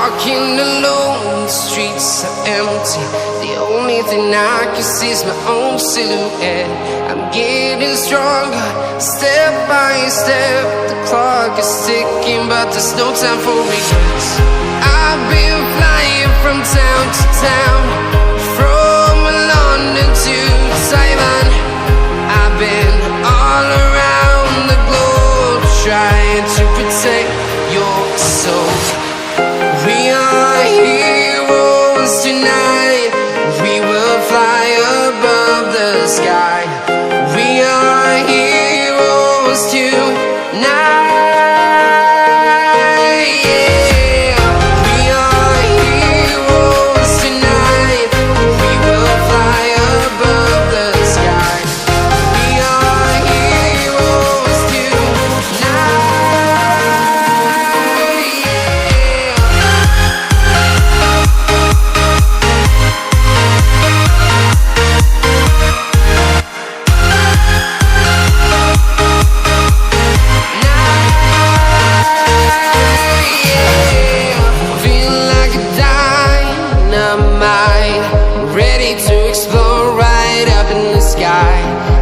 walking alone, the streets are empty. The only thing I can see is my own silhouette. I'm getting stronger, step by step. The clock is ticking, but there's no time for regrets. I've been flying from town to town, from London to Taiwan. I've been all around the globe, trying to protect your soul. We are heroes tonight. We will fly above the sky. We are heroes tonight.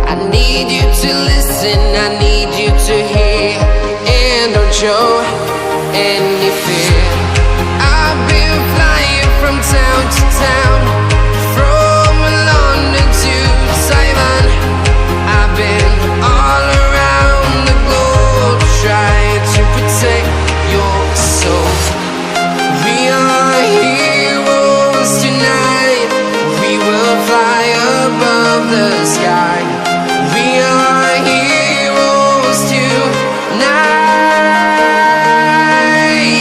I need you to listen, I need you to hear, and don't show any fear. I've been flying from town to town, from London to Taiwan. I've been all around the globe, trying to protect your soul. We are heroes tonight. We will fly above the sky. We are heroes tonight,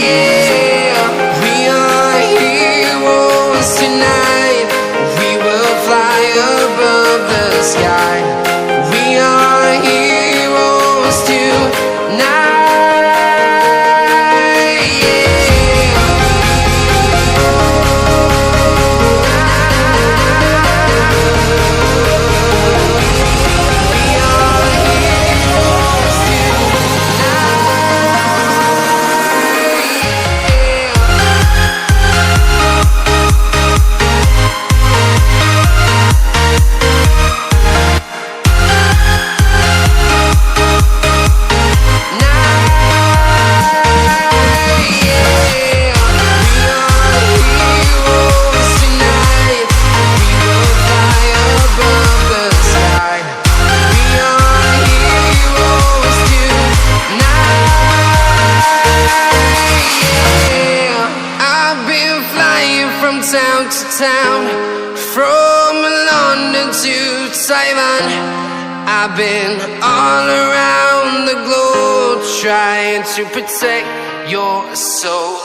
yeah. We are heroes tonight. We will fly above the sky. We are heroes tonight. Town to town, from London to Taiwan. I've been all around the globe, trying to protect your soul.